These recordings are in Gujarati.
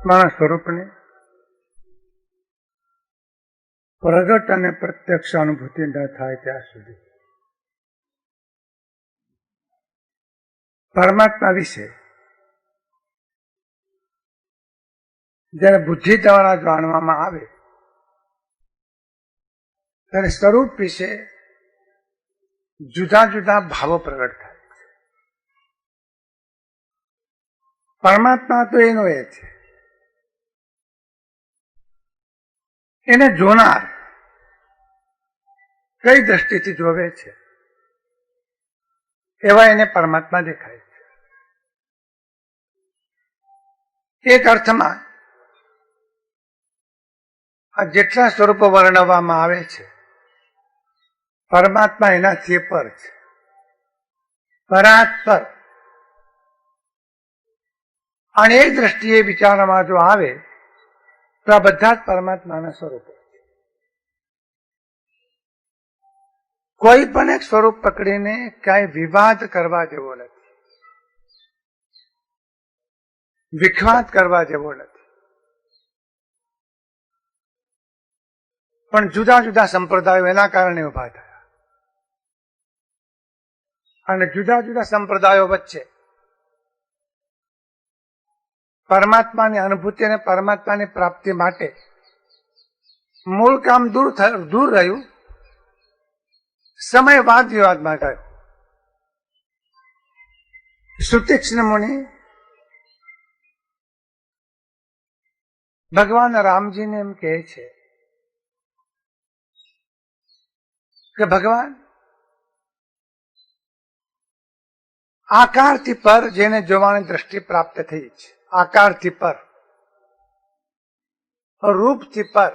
મારા સ્વરૂપની પ્રગટ અને પ્રત્યક્ષ અનુભૂતિ ન થાય ત્યાં સુધી પરમાત્મા વિશે જ્યારે બુદ્ધિ દ્વારા જાણવામાં આવે ત્યારે સ્વરૂપ વિશે જુદા જુદા ભાવો પ્રગટ થાય. પરમાત્મા તો એનો એ છે, એને જોનાર કઈ દ્રષ્ટિથી જોવે છે એવા એને પરમાત્મા દેખાય છે. એક અર્થમાં આ જેટલા સ્વરૂપો વર્ણવવામાં આવે છે પરમાત્મા એનાથી પર છે, પરાત્પર. અને એક દ્રષ્ટિએ વિચારમાં જો આવે તો આ બધા જ પરમાત્માના સ્વરૂપો. કોઈ પણ એક સ્વરૂપ પકડીને ક્યાંય વિવાદ કરવા જેવો નથી, વિખવાદ કરવા જેવો નથી. પણ જુદા જુદા સંપ્રદાયો એના કારણે ઉભા થયા અને જુદા જુદા સંપ્રદાયો વચ્ચે પરમાત્માની અનુભૂતિ અને પરમાત્માની પ્રાપ્તિ માટે મૂળ કામ દૂર રહ્યું, સમય વાદ વિવાદમાં ગયો. સુતીક્ષ્ણ મુનિ ભગવાન રામજીને એમ કહે છે કે ભગવાન આકારથી પર જેને જોવાની દ્રષ્ટિ પ્રાપ્ત થઈ છે, આકારથી પર, રૂપથી પર,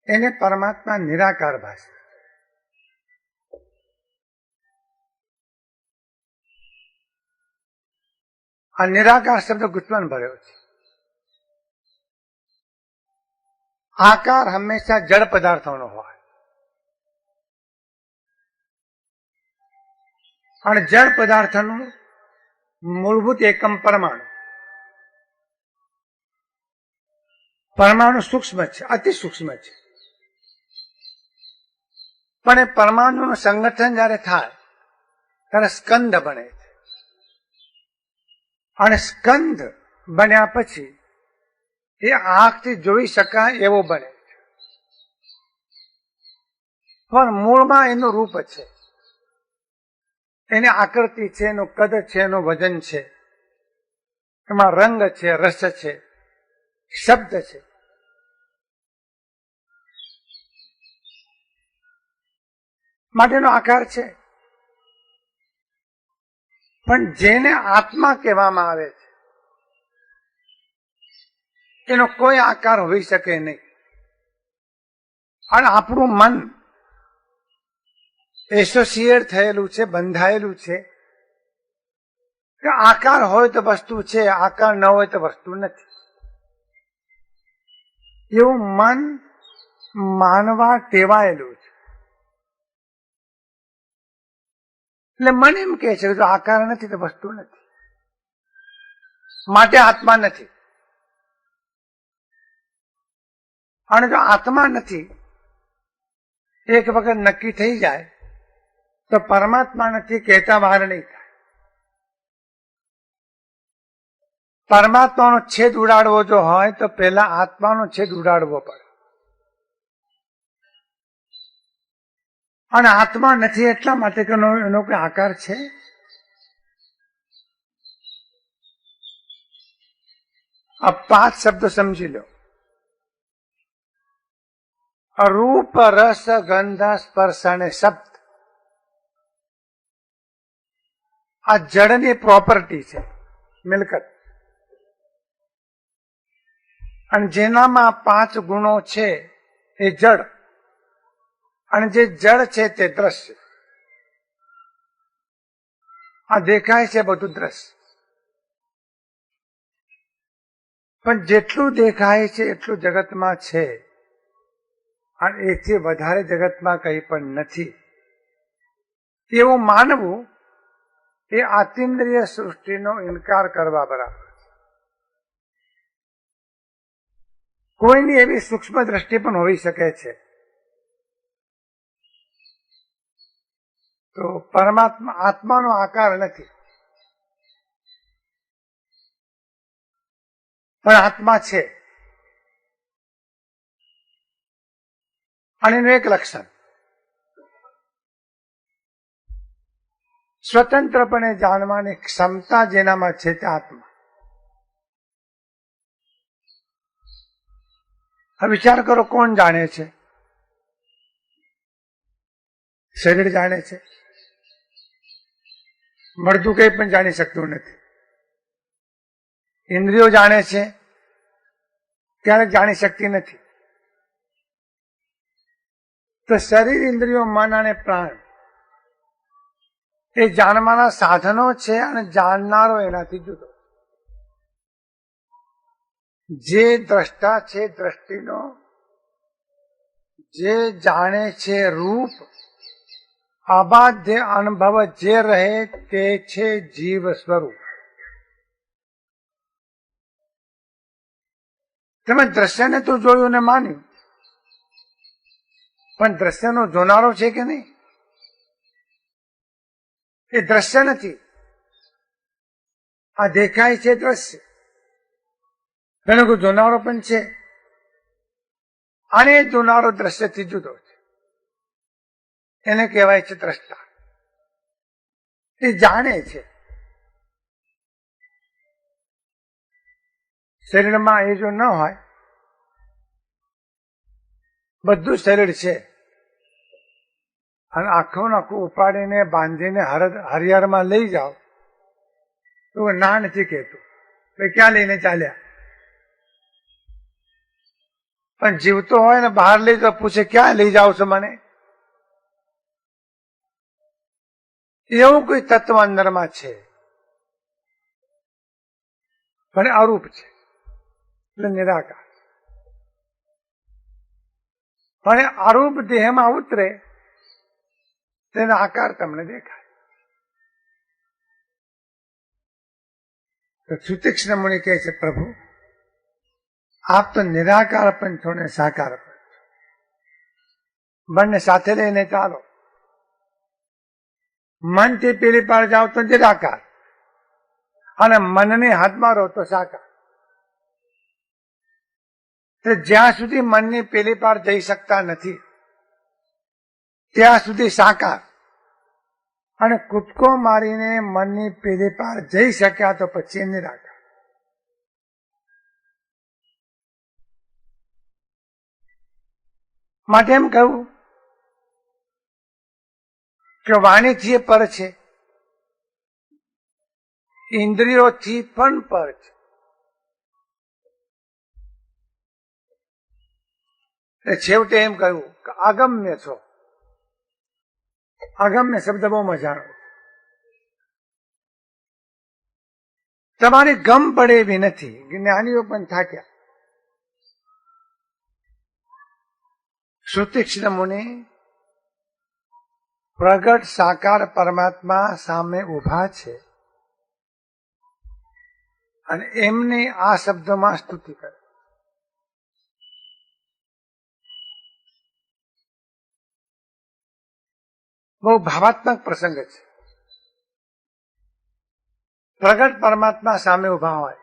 એને પરમાત્મા નિરાકાર ભાષે. આ નિરાકાર શબ્દ ગુંચવણ ભર્યો છે. આકાર હંમેશા જડ પદાર્થોનો હોય અને જડ પદાર્થનું મૂળભૂત એકમ પરમાણુ. પરમાણુ સૂક્ષ્મ છે, અતિ સૂક્ષ્મ છે, પણ એ પરમાણુનું સંગઠન જયારે થાય ત્યારે સ્કંદ બને છે અને સ્કંદ બન્યા પછી એ આંખથી જોઈ શકાય એવો બને છે, પણ મૂળમાં એનું રૂપ છે, એની આકૃતિ છે, એનું કદ છે, એનું વજન છે, એમાં રંગ છે, રસ છે, શબ્દ છે. માટેનો આકાર છે. પણ જેને આત્મા કહેવામાં આવે છે એનો કોઈ આકાર હોઈ શકે નહીં. અને આપણું મન એસોસિએટ થયેલું છે, બંધાયેલું છે કે આકાર હોય તો વસ્તુ છે, આકાર ન હોય તો વસ્તુ નથી. એવું મન માનવા ટેવાયેલું છે. એટલે મન એમ કહે છે કે જો આકાર નથી તો વસ્તુ નથી, માટે આત્મા નથી. અને જો આત્મા નથી એક વખત નક્કી થઈ જાય તો પરમાત્મા નથી કહેતા વાર નહીં થાય. પરમાત્માનો છેદ ઉડાડવો જો હોય તો પહેલા આત્માનો છેદ ઉડાડવો પડે. અને આત્મા નથી એટલા માટે કે એનો કોઈ આકાર છે. આ 5 શબ્દો સમજી લો. રૂપ, રસ, ગંધ, સ્પર્શ અને શબ્દ આ જડની પ્રોપર્ટી છે, મિલકત. અને જેનામાં 5 ગુણો છે એ જડ, અને જે જડ છે તે દ્રશ્ય. આ દેખાય છે બધું દ્રશ્ય, પણ જેટલું દેખાય છે એટલું જગતમાં છે અને એથી વધારે જગતમાં કંઈ પણ નથી એવું માનવું એ આતિન્દ્રિય સૃષ્ટિનો ઇનકાર કરવા બરાબર. કોઈની એવી સૂક્ષ્મ દ્રષ્ટિ પણ હોઈ શકે છે. તો પરમાત્મા આત્માનો આકાર નથી, પણ આત્મા છે. અને એનું એક લક્ષણ સ્વતંત્રપણે જાણવાની ક્ષમતા જેનામાં છે તે આત્મા. હવે વિચાર કરો, કોણ જાણે છે? શરીર જાણે છે. મળતું કંઈ પણ જાણી શકતું નથી. ઇન્દ્રિયો જાણે છે, ક્યારેક જાણી શકતી નથી. તો શરીર, ઇન્દ્રિયો, મન અને પ્રાણ એ જાણવાના સાધનો છે, અને જાણનારો એનાથી જુદો. જે દ્રષ્ટા છે દ્રષ્ટિનો, જે જાણે છે રૂપ, અબાધ્ય અનુભવ જે રહે તે છે જીવ સ્વરૂપ. તમે દ્રશ્યને તો જોયું ને માન્યું, પણ દ્રશ્યનો જોનારો છે કે નહીં? એ દ્રશ્ય નથી, આ દેખાય છે દ્રશ્ય. એનો કોઈ જોનારો પણ છે, અને જોનારો દ્રશ્યથી જુદો છે. એને કહેવાય છે દ્રષ્ટા. એ જાણે છે. શરીરમાં એ જો ન હોય, બધું શરીર છે, અને આખું આખું ઉપાડીને બાંધીને હરિયાળમાં લઈ જાઓ તો ના નથી કહેતું, ભાઈ ક્યાં લઈને ચાલ્યા. પણ જીવતો હોય ને બહાર લઈ તો પૂછે, ક્યાં લઈ જાઓ છો મને? એવું કોઈ તત્વ અંદરમાં છે, પણ અરૂપ છે, એટલે નિરાકાર. પણ અરૂપ દેહમાં ઉતરે તેનો આકાર તમને દેખાય. તો સુતીક્ષ્ણ મુનિ કહે છે, પ્રભુ આપ તો નિરાકાર પણ છો ને સાકાર પણ છો. બંને સાથે લઈને ચાલો. મનથી પેલી પાર જાઓ તો નિરાકાર, અને મનને હાથમાં રહો તો સાકાર. જ્યાં સુધી મનની પેલી પાર જઈ શકતા નથી ત્યાં સુધી સાકાર, અને કૂદકો મારીને મનની પેલી પાર જઈ શક્યા તો પછી નિરાકાર. માટે એમ કહ્યું કે વાણીથી પર છે, ઇન્દ્રિયોથી પણ પર છે. છેવટે એમ કહ્યું કે અગમ્ય છો. અગમ્ય શબ્દ બહુ મજાનો. તમારી ગમ પડે એવી નથી. જ્ઞાનીઓ પણ થાક્યા. સુતીક્ષ્ણ મુનિ પ્રગટ સાકાર પરમાત્મા સામે ઉભા છે, અને એમની આ શબ્દોમાં સ્તુતિ કરે. બહુ ભાવાત્મક પ્રસંગ છે. પ્રગટ પરમાત્મા સામે ઉભા હોય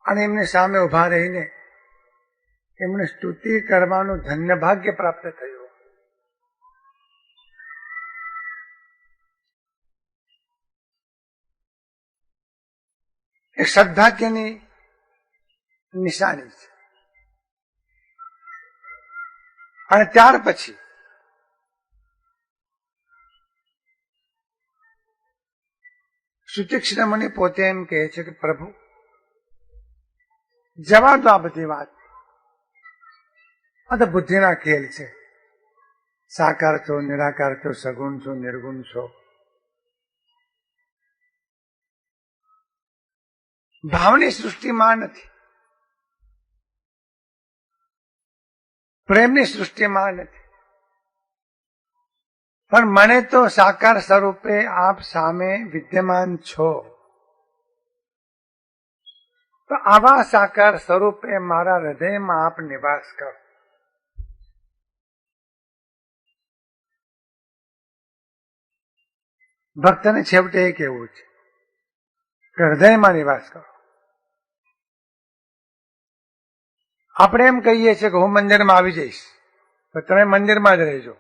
અને એમની સામે ઉભા રહીને એમને સ્તુતિ કરવાનું ધન્ય ભાગ્ય પ્રાપ્ત થયું. એ સદભાગ્યની નિશાની છે. અને ત્યાર પછી સુતીક્ષ્ણ મુનિ પોતે એમ કહે છે કે પ્રભુ જવા દો આ બધી વાત. આ તો બુદ્ધિના ખેલ છે. સાકાર છો, નિરાકાર છો, સગુણ છો, નિર્ગુણ છો. ભાવની સૃષ્ટિમાં નથી, પ્રેમની સૃષ્ટિમાં નથી. પણ મને તો સાકાર સ્વરૂપે આપ સામે વિદ્યમાન છો. તો આવા સાકાર સ્વરૂપે મારા હૃદયમાં આપ નિવાસ કરો. ભક્તને છેવટે એ કહેવું છે કે હૃદયમાં નિવાસ કરો. આપણે એમ કહીએ છીએ કે હું મંદિરમાં આવી જઈશ, તો તમે મંદિરમાં જ રહેજો,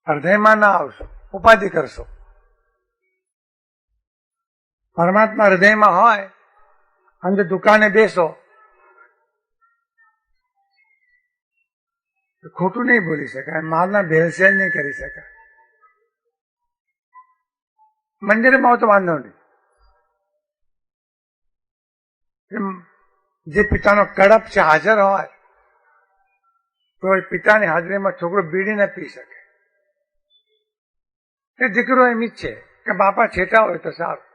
હૃદયમાં ના આવશો, ઉપાધિ કરશો. પરમાત્મા હૃદયમાં હોય અને દુકાને બેસો, ખોટું નહીં બોલી શકાય, માલના ભેળસેળ નહીં કરી શકાય. મંદિરમાં આવો તો વાંધો નહીં. જે પિતાનો કડપ છે હાજર હોય તો એ પિતાની હાજરીમાં છોકરો બીડી ન પી શકે. એ દીકરો એમ ઈચ્છે કે બાપા છેટા હોય તો સારું.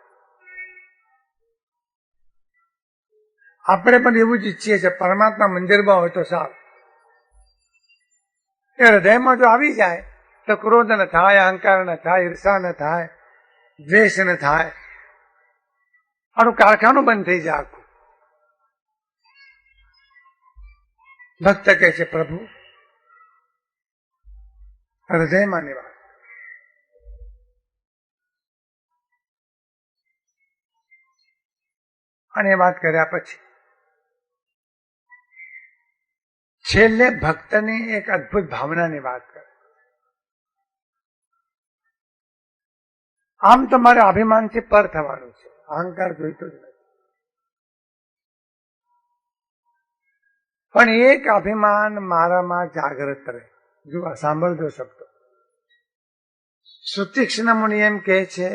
આપણે પણ એવું જ ઈચ્છીએ છીએ, પરમાત્મા મંદિરમાં હોય તો સારું. એ હૃદયમાં જો આવી જાય તો ક્રોધ ન થાય, અહંકાર ન થાય, ઈર્ષા ન થાય, દ્વેષ ન થાય. આનું કારખાનું બંધ થઈ જાય આખું. ભક્ત કહે છે પ્રભુ હૃદયમાં નિવાસ. અને વાત કર્યા પછી છેલ્લે ભક્તની એક અદભુત ભાવનાની વાત કરે. આમ તો મારે અભિમાનથી પર થવાનું છે, અહંકાર જોઈતો જ નથી. પણ એક અભિમાન મારામાં જાગૃત રહે. જો સાંભળજો શબ્દો. સુતીક્ષ્ણ મુનિ એમ કહે છે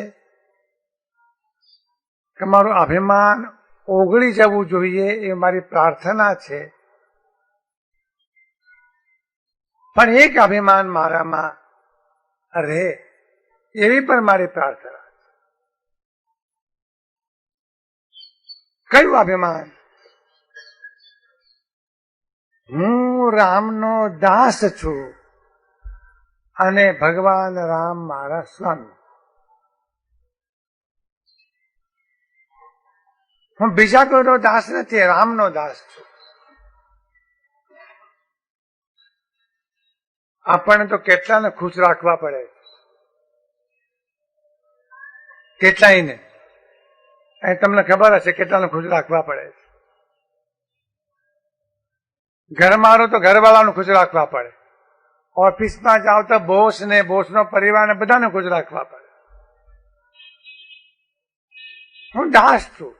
કે મારું અભિમાન ઓગળી જવું જોઈએ, એ મારી પ્રાર્થના છે. પણ એક અભિમાન મારામાં રહે એવી પણ મારી પ્રાર્થના છે. કયું અભિમાન? હું રામનો દાસ છું અને ભગવાન રામ મારા સ્વામી. હું બીજા કોઈનો દાસ નથી, રામનો દાસ છું. આપણને તો કેટલાને ખુશ રાખવા પડે, કેટલાયને. તમને ખબર હશે કેટલાને ખુશ રાખવા પડે. ઘરમાં રહો તો ઘરવાળાને ખુશ રાખવા પડે, ઓફિસમાં જાઓ તો બોસ ને બોસનો પરિવાર ને બધાને ખુશ રાખવા પડે. હું દાસ છું,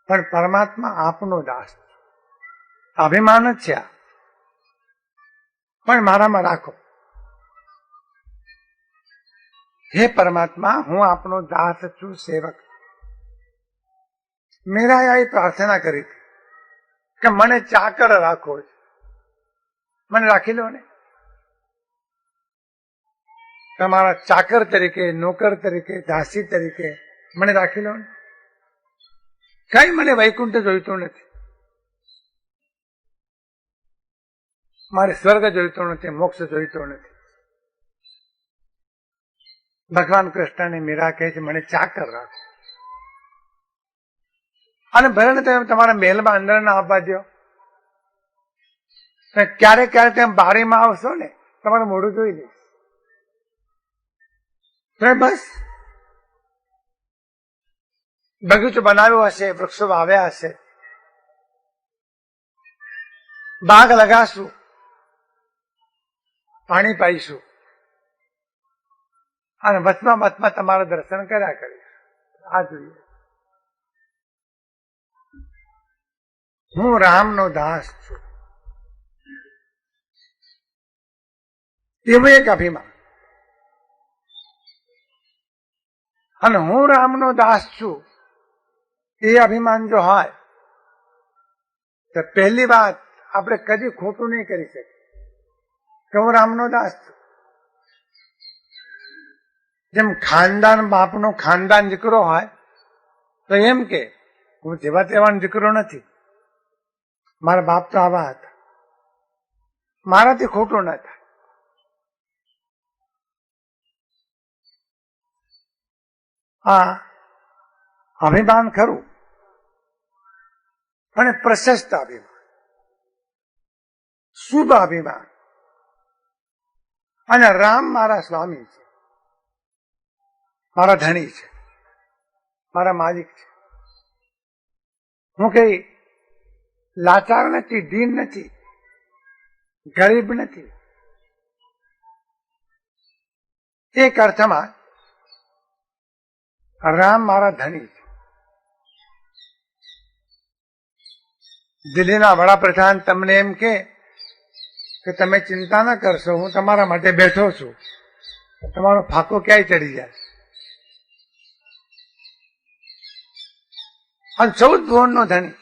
પણ પરમાત્મા આપનો દાસ છું. અભિમાન જ છે આ, પણ મારામાં રાખો. હે પરમાત્મા, હું આપનો દાસ છું, સેવક. મીરાએ આવી પ્રાર્થના કરી કે મને ચાકર રાખો, મને રાખી લો ને. તમારા ચાકર તરીકે, નોકર તરીકે, દાસી તરીકે મને રાખી લો ને. કઈ મને વૈકુંઠ જોઈતું નથી, મારે સ્વર્ગ જોઈતો નથી, મોક્ષ જોઈતો નથી. ભગવાન કૃષ્ણને મીરા કહે છે મને ચાકર રાખો. અને ભલે તમે તમારા મહેલમાં અંદર ના આવવા દો, ક્યારેક ક્યારેક તમે બારીમાં આવશો ને, તમારું મોઢું જોઈ લઈશ. તો બસ બગીચો બનાવ્યો હશે, વૃક્ષો વાવ્યા હશે, બાગ લગાશું, પાણી પાઈશું, અને વચમાં વચમાં તમારા દર્શન કર્યા કરીશ. આ જોઈએ. હું રામનો દાસ છું, એવું એક અભિમાન. અને હું રામનો દાસ છું એ અભિમાન જો હોય તો પહેલી વાત આપણે કદી ખોટું નહીં કરી શકીએ કે હું રામનો દાસ છું. જેમ ખાનદાન બાપનો ખાનદાન દીકરો હોય તો એમ કે હું જેવા તેવાનો દીકરો નથી, મારા બાપ તો આવા હતા, મારાથી ખોટું ના થાય. આ અભિમાન ખરું, અને પ્રશસ્ત અભિમાન, શુભ અભિમાન. અને રામ મારા સ્વામી છે, મારા ધણી છે, મારા માલિક છે. હું કઈ લાચાર નથી, દીન નથી, ગરીબ નથી. એક અર્થમાં રામ મારા ધણી છે. દિલ્હીના વડાપ્રધાન તમને એમ કે તમે ચિંતા ન કરશો, હું તમારા માટે બેઠો છું, તમારો ફાંકો ક્યાંય ચડી જાય. અને 14 ભુવનનો ધણી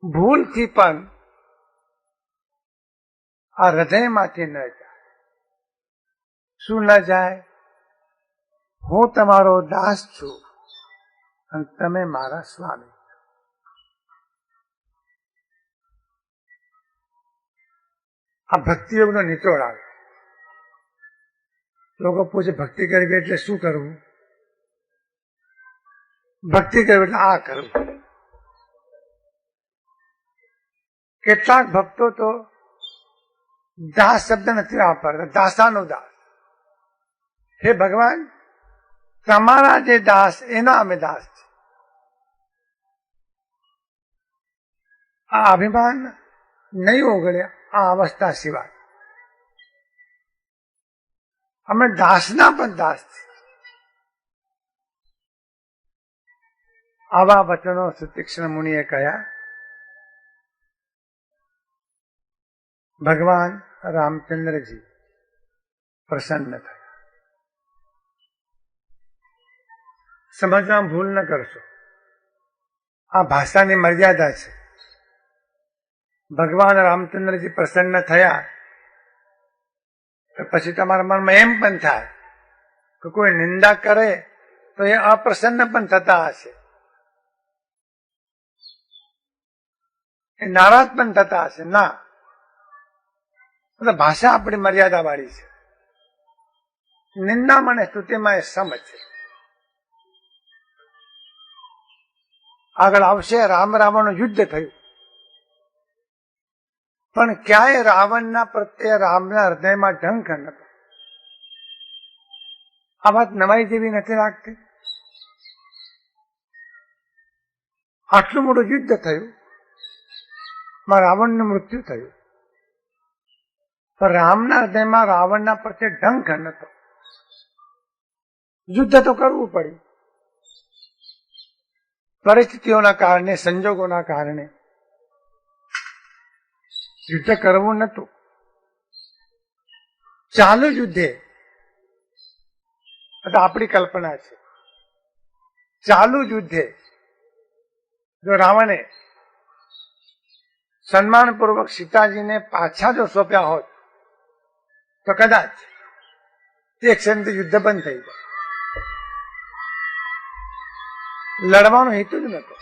ભૂલથી પણ આ હૃદયમાંથી ન જાય. શું ન જાય? હું તમારો દાસ છું અને તમે મારા સ્વામી. આ ભક્તિયોગનો નિચોડ આવે. લોકો પૂછે ભક્તિ કરવી એટલે શું કરવું? ભક્તિ કરવી એટલે આ કરવું. કેટલાક ભક્તો તો દાસ શબ્દ નથી વાપરતા, દાસાનો દાસ. હે ભગવાન, તમારા જે દાસ એના અમે દાસ છે. આ અભિમાન નહીં ઓગળે આ અવસ્થા સિવાય. અમે દાસના પણ દાસ છે. આવા વચનો સુતીક્ષ્ણ મુનિએ કહ્યા. ભગવાન રામચંદ્રજી પ્રસન્ન થયા. સમજવામાં ભૂલ ન કરશો, આ ભાષાની મર્યાદા છે. ભગવાન રામચંદ્રજી પ્રસન્ન થયા તો પછી તમારા મનમાં એમ પણ થાય કે કોઈ નિંદા કરે તો એ અપ્રસન્ન પણ થતા હશે, એ નારાજ પણ થતા હશે. ના, ભાષા આપણી મર્યાદા વાળી છે. નિંદામાં અને સ્તુતિમાં એ સમ છે. આગળ આવશે રામ રાવણનું યુદ્ધ થયું, પણ ક્યાંય રાવણના પ્રત્યે રામના હૃદયમાં ઢંક નતો. આ વાત નવાઈ જેવી નથી લાગતી? આટલું મોટું યુદ્ધ થયું, રાવણનું મૃત્યુ થયું, પણ રામના હૃદયમાં રાવણના પ્રત્યે ઢંક નતો. યુદ્ધ તો કરવું પડ્યું, પરિસ્થિતિઓના કારણે, સંજોગોના કારણે યુદ્ધ કરવું નતું. ચાલુ યુદ્ધે, આપણી કલ્પના છે, ચાલુ યુદ્ધે જો રાવણે સન્માનપૂર્વક સીતાજીને પાછા જો સોંપ્યા હોત તો કદાચ તે ક્ષણથી યુદ્ધ બંધ થઈ જાય. લડવાનો હેતુ જ નતો,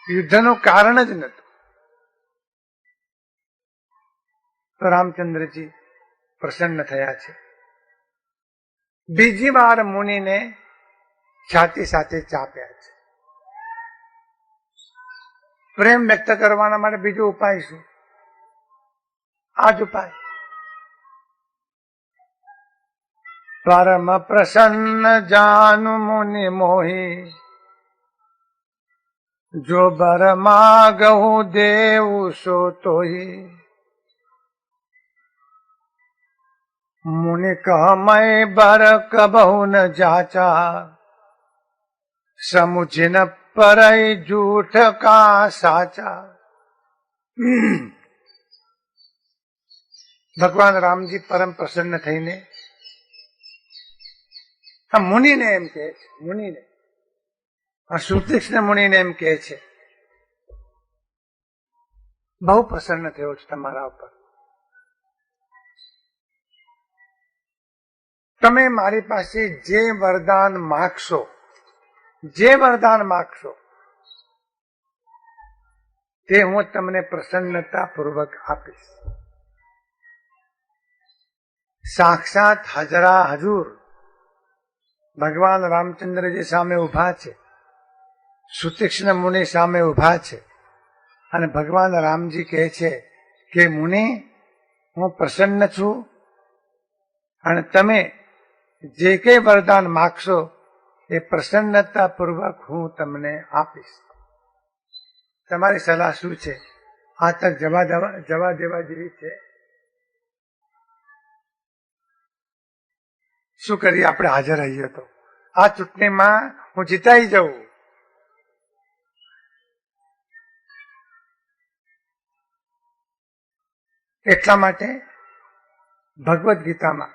યુદ્ધનું કારણ જ નતું. તો રામચંદ્રજી પ્રસન્ન થયા છે. બીજી વાર મુનિને છાતી સાથે ચાપ્યા છે. પ્રેમ વ્યક્ત કરવાના માટે બીજો ઉપાય શું? આ જ ઉપાય. પરમ પ્રસન્ન જાનુ મુનિ મોહી, જો બર માગહું દેવું સો તોહી. मुनि कह मैं बर कबहु न जाचा, समुझ न परई झूठ का साचा. ભગવાન રામજી પરમ પ્રસન્ન થઈને આ મુનિને એમ કહે છે, મુનિને, આ સુતીક્ષ્ણ મુનિને એમ કહે છે, બહુ પ્રસન્ન થયો છે તમારા ઉપર. તમે મારી પાસે જે વરદાન માગશો, જે વરદાન માગશો તે હું તમને પ્રસન્નતા પૂર્વક આપીશ. સાક્ષાત હજરા હજુર ભગવાન રામચંદ્રજી સામે ઉભા છે, સુતીક્ષ્ણ મુનિ સામે ઉભા છે અને ભગવાન રામજી કહે છે કે મુનિ, હું પ્રસન્ન છું અને તમે જે કંઈ વરદાન માગશો એ પ્રસન્નતાપૂર્વક હું તમને આપીશ. તમારી સલાહ શું છે? આ તક જવા દેવા જેવી છે? શું કરીએ? આપણે હાજર રહીએ તો આ ચૂંટણીમાં હું જીતાઈ જઉં. એટલા માટે ભગવદ્ ગીતામાં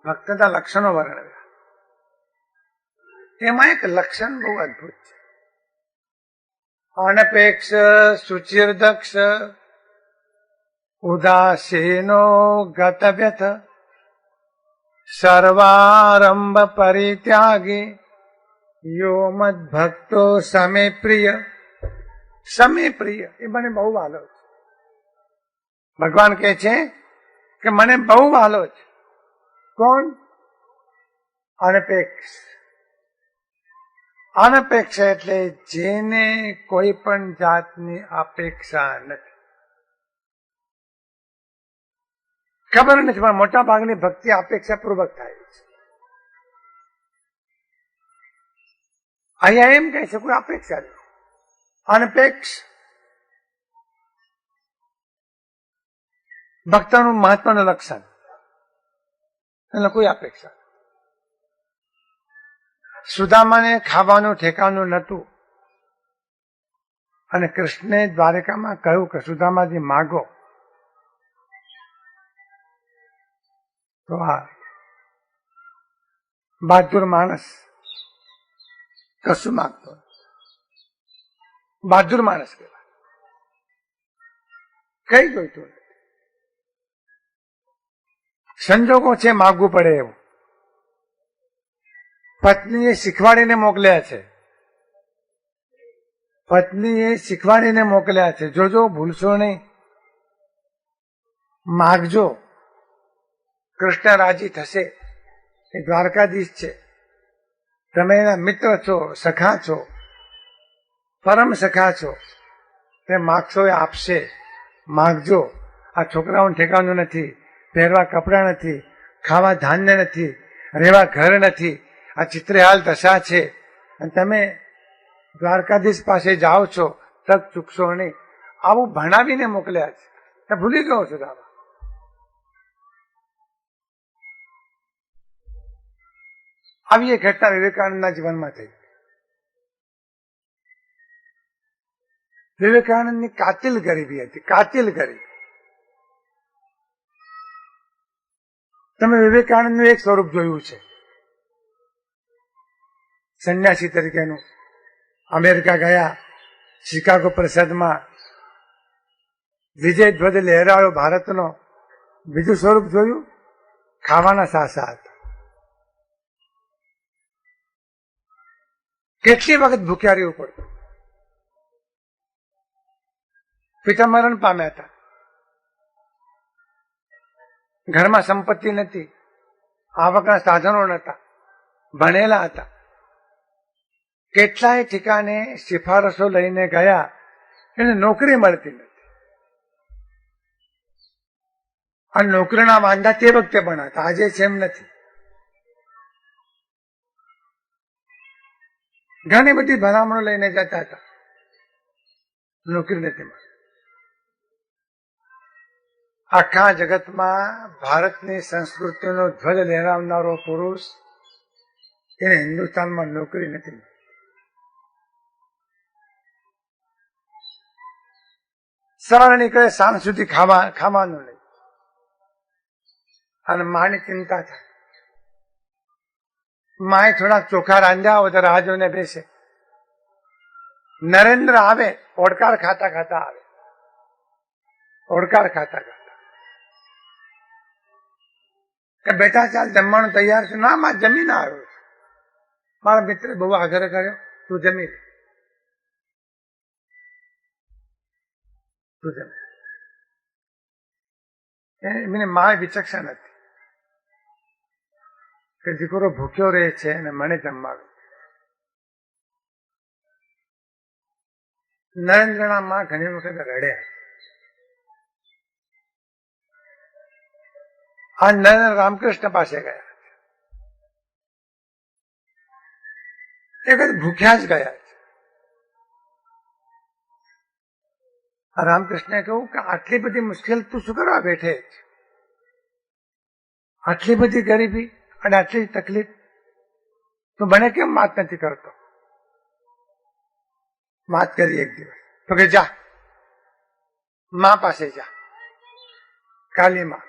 ભક્તના લક્ષણો વર્ણવ્યા. એમાં એક લક્ષણ બહુ અદભુત છે. અનપેક્ષ, સુચિર્દક્ષ, ઉદાસીનો ગતવ્યથ, સર્વારંભ પરિત્યાગી, યો મદ ભક્તો સમે પ્રિય. સમે પ્રિય એ મને બહુ વાલો છે. ભગવાન કહે છે કે મને બહુ વાલો છે. કોણ? અનપેક્ષ. અનપેક્ષ એટલે જેને કોઈ પણ જાતની અપેક્ષા નથી. ખબર નથી પણ મોટા ભાગની ભક્તિ અપેક્ષા પૂર્વક થાય છે. અહીંયા એમ કહે છે કોઈ અપેક્ષા નથી. અનપેક્ષ ભક્તનું મહત્વનું લક્ષણ. એટલે કોઈ અપેક્ષા. સુદામાને ખાવાનું ઠેકાનું નહોતું અને કૃષ્ણે દ્વારકામાં કહ્યું કે સુદામાજી માગો. તો આ બહાદુર માણસ કશું માગતો. બહાદુર માણસ કહેવાય. કઈ જોઈતું નથી. સંજોગો છે માગવું પડે એવું. પત્નીએ શીખવાડીને મોકલ્યા છે. પત્નીએ શીખવાડીને મોકલ્યા છે. જોજો ભૂલશો નહીં, માગજો. કૃષ્ણ રાજી થશે. એ દ્વારકાધીશ છે. તમે એના મિત્ર છો, સખા છો, પરમ સખા છો. તે માગશો એ આપશે. માગજો. આ છોકરાઓને ઠેકાનું નથી, પહેરવા કપડા નથી, ખાવા ધાન્ય નથી, રહેવા ઘર નથી. આ ચિત્રહાલ દશા છે અને તમે દ્વારકાધીશ પાસે જાઓ છો, તક ચૂકશો નહીં. આવું ભણાવીને મોકલ્યા છે. તમે ભૂલી ગયો છો દાદા. આવી એક ઘટના વિવેકાનંદના જીવનમાં થઈ. વિવેકાનંદની કાતિલ ગરીબી હતી. કાતિલ ગરીબી. તમે વિવેકાનંદનું એક સ્વરૂપ જોયું છે સંન્યાસી તરીકેનું. અમેરિકા ગયા, શિકાગો પરિષદમાં વિજય ધ્વજ લહેરાયો ભારતનો. બીજું સ્વરૂપ જોયું, ખાવાના સાસા હતા. કેટલી વખત ભૂખ્યા રહેવું પડતું. પિતા મરણ પામ્યા હતા. ઘરમાં સંપત્તિ નથી, આવકના સાધનો નહોતા, ભણેલા હતા. કેટલાય ઠેકાને સિફારસો લઈને ગયા, એને નોકરી મળતી નથી. આ નોકરીના વાંધા તે વખતે પણ હતા, આજે છે એમ નથી. ઘણી બધી ભલામણો લઈને જતા હતા, નોકરી નથી મળતી. આખા જગતમાં ભારતની સંસ્કૃતિનો ધ્વજ લહેરાવનારો પુરુષ, એને હિન્દુસ્તાનમાં નોકરી નથી મળતી. સવારે નીકળે, સાંજ સુધી ખાવાનું નહીં. અને માની ચિંતા થાય. માએ થોડાક ચોખા રાંધ્યા હોય તો રાહ જોઈને બેસે. નરેન્દ્ર આવે, ઓડકાર ખાતા ખાતા આવે. ઓડકાર ખાતા ખાતા કે બેટા ચાલ જમવાનું તૈયાર છે. ના, માં જમીને આવ્યો છું. મારા મિત્રે બહુ આગ્રહ કર્યો, તું જમી લે. તું જમી. મને માએ વિચક્ષણ હતી. કે દીકરો ભૂખ્યો રહે છે અને મને જમાવે. નરેન્દ્રના માં ઘણી વખત રડ્યા. આ નરેન્દ્ર રામકૃષ્ણ પાસે ગયા. એ કદી ભૂખ્યા જ ગયા છે. રામકૃષ્ણે કહ્યું કે આટલી બધી મુશ્કેલ તું શું કરવા બેઠે છે? આટલી બધી ગરીબી અને આટલી તકલીફ તું મને કેમ વાત નથી કરતો? વાત કરી એક દિવસ તો કે જા મા પાસે જા. કાલી માં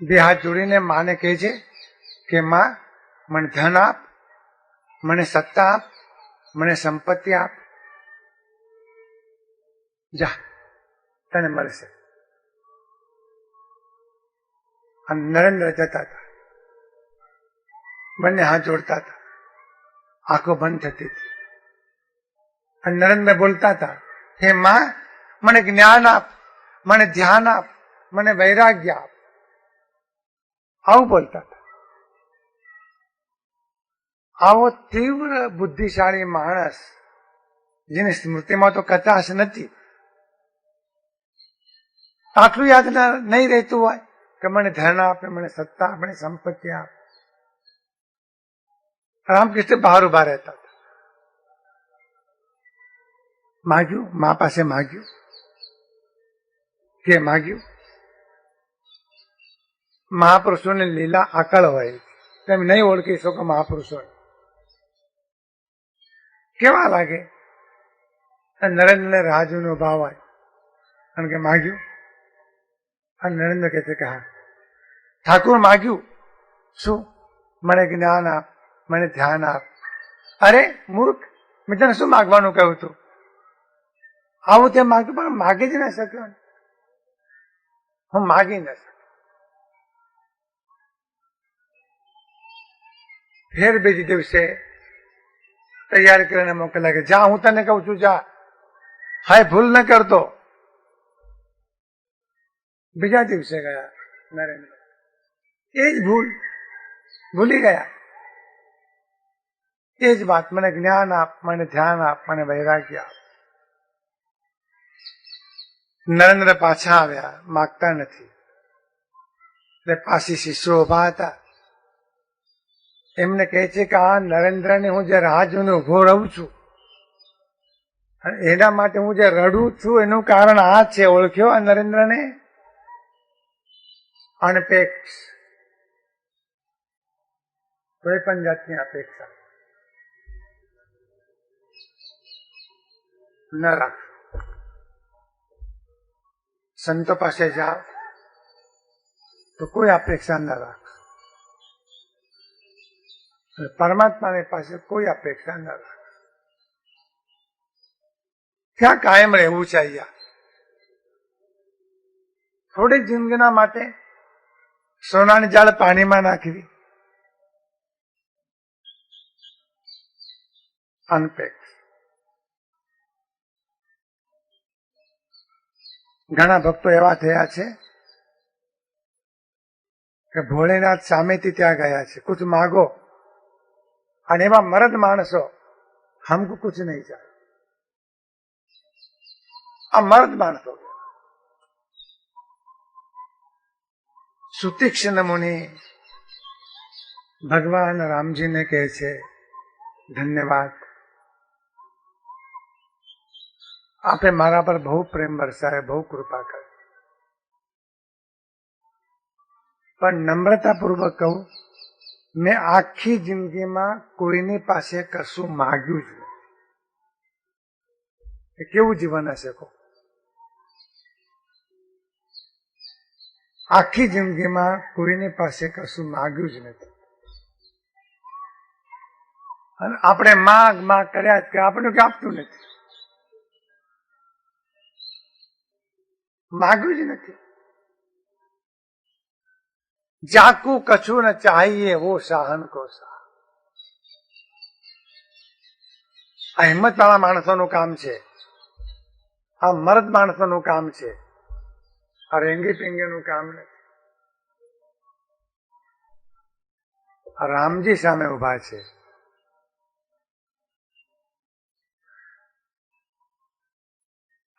બે હાથ જોડીને માને કહે છે કે માં મને ધન આપ, મને સત્તા આપ, મને સંપત્તિ આપ. જા તને મળશે. અને નરેન્દ્ર જતા હતા. બંને હાથ જોડતા હતા. આંખો બંધ થતી હતી. અને નરેન્દ્ર બોલતા હતા, હે માં મને જ્ઞાન આપ, મને ધ્યાન આપ, મને વૈરાગ્ય આપ. આવું બોલતા હતા. આવો તીવ્ર બુદ્ધિશાળી માણસ જેની સ્મૃતિમાં તો કચાશ નથી, આટલું યાદ નહીં રહેતું હોય કે મને ધન આપે, મને સત્તા આપે, મને સંપત્તિ આપે. રામકૃષ્ણ બહાર ઉભા રહેતા હતા. માગ્યું, મા પાસે માગ્યું. કે માગ્યું? મહાપુરુષોની લીલા આકળ હોય, તમે નહીં ઓળખી શકો મહાપુરુષો કેવા લાગે. નરેન્દ્રને રાજુનો ભાવ હોય અને કે માગ્યું. અને નરેન્દ્ર કહે છે કે હા ઠાકુર માગ્યું શું? મને જ્ઞાન આપ, મને ધ્યાન આપ. અરે મૂર્ખ, મેં તને શું માગવાનું કહ્યું હતું? આવું તે માગ્યું પણ માગી જ ન શક્યો. હું માગી ન શક્યો. ફેર બીજી દિવસે તૈયાર કરીને મોકલ્યા કે જા હું તને કહું છું જા, હાય ભૂલ ન કરતો. બીજા દિવસે ગયા નરેન્દ્ર, એ જ ભૂલી ગયા. એ જ વાત, મને જ્ઞાન આપ, મને ધ્યાન આપ, મને વૈરાગ્ય આપ. નરેન્દ્ર પાછા આવ્યા, માગતા નથી. એટલે પાછી શિષ્યો ઉભા હતા. એમને કહે છે કે આ નરેન્દ્રને હું જે રાહ જોઈને ઉભો રહું છું, એના માટે હું જે રડું છું એનું કારણ આ છે. ઓળખ્યો આ નરેન્દ્રને? અનપેક્ષ, કોઈ પણ જાતની અપેક્ષા ન રાખ. સંતો પાસે જાઓ તો કોઈ અપેક્ષા ન રાખ. પરમાત્માની પાસે કોઈ અપેક્ષા ન રાખ. ક્યાં કાયમ રહેવું છે અહીંયા? થોડીક જિંદગીના માટે સોનાની જાળ પાણીમાં નાખવી. અનપેક્ષ. ઘણા ભક્તો એવા થયા છે કે ભોળેનાથ સામેથી ત્યાં ગયા છે, કુછ માગો. અને એવા મર્દ માણસો, હમકો કુછ નહીં ચાલે. આ મર્દ માણસો. સુતીક્ષ્ણ મુનિ ભગવાન રામજીને કહે છે, ધન્યવાદ, આપે મારા પર બહુ પ્રેમ વરસાવે, બહુ કૃપા કરી. પણ નમ્રતાપૂર્વક કહું, મેં આખી જિંદગીમાં કોઈની પાસે કશું માગ્યું જ નથી. એ કેવું જીવન હશે? આખી જિંદગીમાં કોઈની પાસે કશું માગ્યું જ નથી. અને આપણે માગ કર્યા જ કે આપણે કે આપતું નથી, માગ્યું જ નથી. જાકુ કછું ન ચાહીએ વો શાહન કો શાહ. આ હિંમત વાળા માણસોનું કામ છે, આ મર્દ માણસોનું કામ છે, આ રેંગી પિંગીનું કામ નથી. રામજી સામે ઉભા છે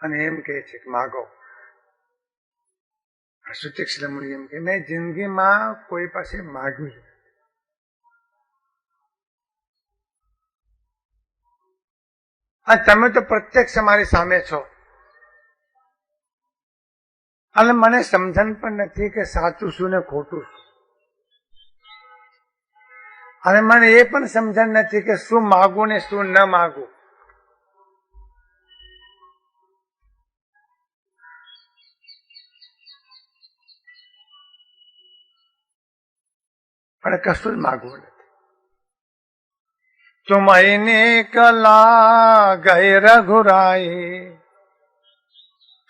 અને એમ કહે છે કે માગો. સુતીક્ષ્ણ મુનિ એમ કે મેં જિંદગીમાં કોઈ પાસે માગ્યું છે. અને તમે તો પ્રત્યક્ષ મારી સામે છો અને મને સમજણ પણ નથી કે સાચું શું ને ખોટું શું. અને મને એ પણ સમજણ નથી કે શું માગું ને શું ન માગું. પણ કશું જ માગવું નથી. તુમઈને કલા ગઈ રઘુરાઈ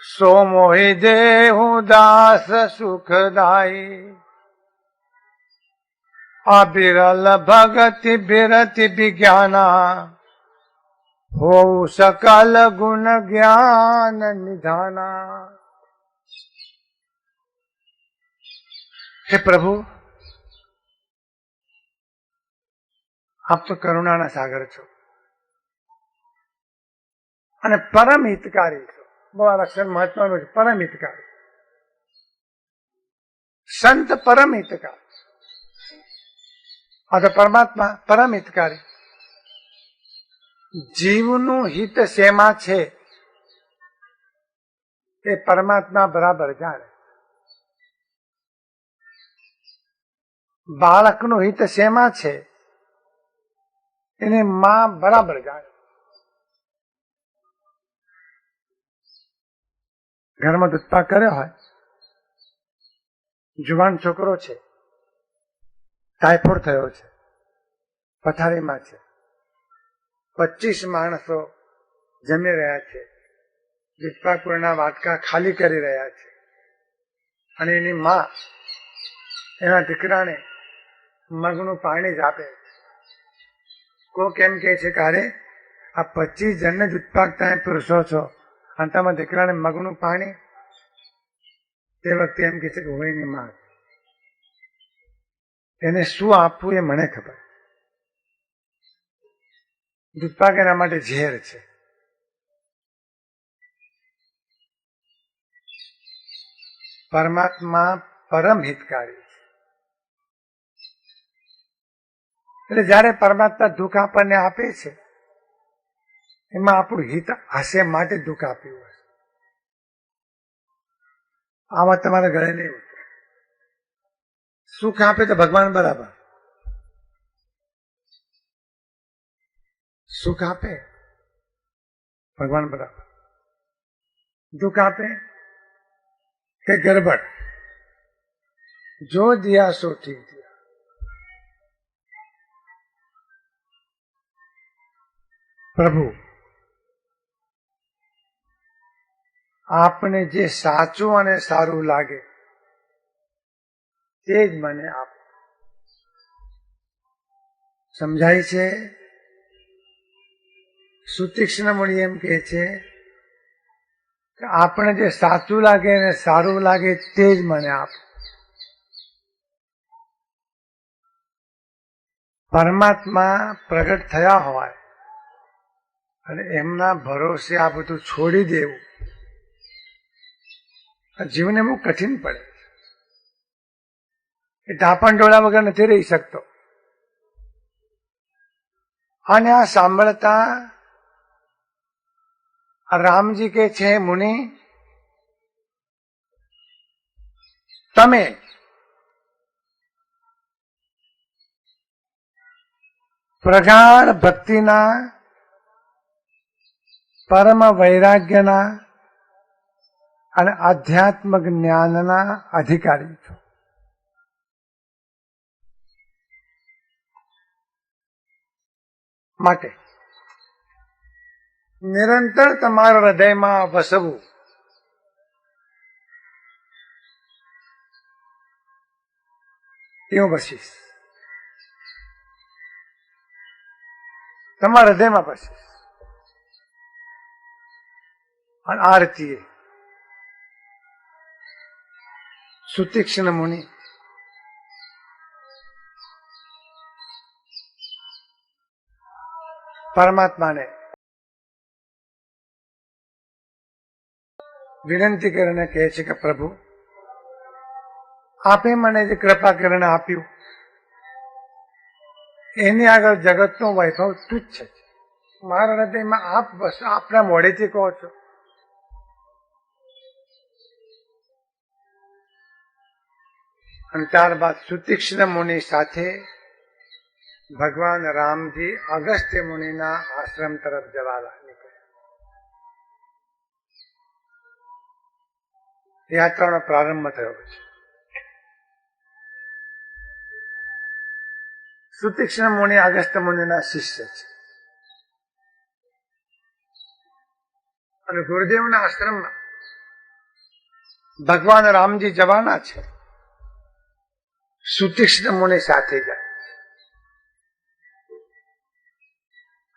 સો મોહી દેહુ દાસ સુખદાઈ અબિરલ ભગતિ બિરતિ વિજ્ઞાના હો સકલ ગુણ જ્ઞાન નિધાના. હે પ્રભુ, આપ તો કરુણાના સાગર છો અને પરમ હિતકારી છો. બહુ આ લક્ષણ મહત્વનું છે. પરમ હિતકારી સંત પરમ હિતકારી. આ તો પરમાત્મા પરમ હિતકારી. જીવનું હિત શેમાં છે એ પરમાત્મા બરાબર જાણે. બાળકનું હિત શેમાં છે એને માં બરાબર જાણે. ઘરમાં દૂધપાક કર્યો હોય, જુવાન છોકરો છે, ટાઈફોઇડ થયો છે, પથારીમાં છે, 25 માણસો જમી રહ્યા છે, દૂધપાકના વાટકા ખાલી કરી રહ્યા છે અને એની માં એના દીકરાને મગનું પાણી જ આપે. કોક એમ કે છે કે અરે આ 25 જણને દૂધપાક તમે પીરસો છો અને તમે દીકરાને મગનું પાણી. તે વખતે એમ કે છે કે હોય ની માં એને શું આપવું એ મને ખબર. દૂધપાક એના માટે ઝેર છે. પરમાત્મા પરમ હિતકારી છે. એટલે જયારે પરમાત્મા દુઃખ આપણને આપે છે એમાં આપણું હિત હશે માટે દુઃખ આપ્યું હશે. આમાં તમારે ગળે નહીં ઉતરે. સુખ આપે તો ભગવાન બરાબર, સુખ આપે ભગવાન બરાબર, દુઃખ આપે કે ગરબડ. જો દિયા સો ઠીક દિયા. પ્રભુ આપને જે સાચું અને સારું લાગે તે જ મને આપો. સમજાય છે? સુતીક્ષ્ણ મુનિ એમ કહે છે કે આપણે જે સાચું લાગે અને સારું લાગે તે જ મને આપો. પરમાત્મા પ્રગટ થયા હોય અને એમના ભરોસે આ બધું છોડી દેવું જીવને બહુ કઠિન પડે. એ ઢાપણ ડોળા વગર નથી રહી શકતો. અને આ સાંભળતા રામજી કે છે મુનિ તમે પ્રગાઢ ભક્તિના પરમ વૈરાગ્યના અને આધ્યાત્મ જ્ઞાનના અધિકારી છો. માટે નિરંતર તમારા હૃદયમાં વસવું એવું બસીશ. તમારા હૃદયમાં બસીશ. અને આરતી સુતીક્ષ્ણ મુનિ પરમાત્માને વિનંતી કરીને કહે છે કે પ્રભુ, આપે મને જે કૃપા કરીને આપ્યું એની આગળ જગતનો વૈભવ તુચ્છ છે. મારા હૃદયમાં આપ બસ આપના મોઢેથી કહો છો. અને ત્યારબાદ સુતીક્ષ્ણ મુનિ સાથે ભગવાન રામજી અગસ્ત્ય મુનિના આશ્રમ તરફ જવા નીકળ્યા. યાત્રાનો પ્રારંભ થયો છે. સુતીક્ષ્ણ મુનિ અગસ્ત્ય મુનિના શિષ્ય છે અને ગુરુદેવના આશ્રમમાં ભગવાન રામજી જવાના છે. સુતીક્ષ્ણ મુનિ સાથે જાય.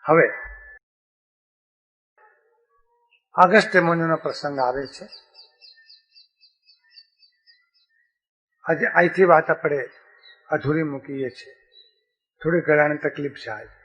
હવે અગસ્ત્ય મુનિનો પ્રસંગ આવે છે. આજે અહીંથી વાત આપણે અધૂરી મૂકીએ છીએ. થોડી ઘણાની તકલીફ છે.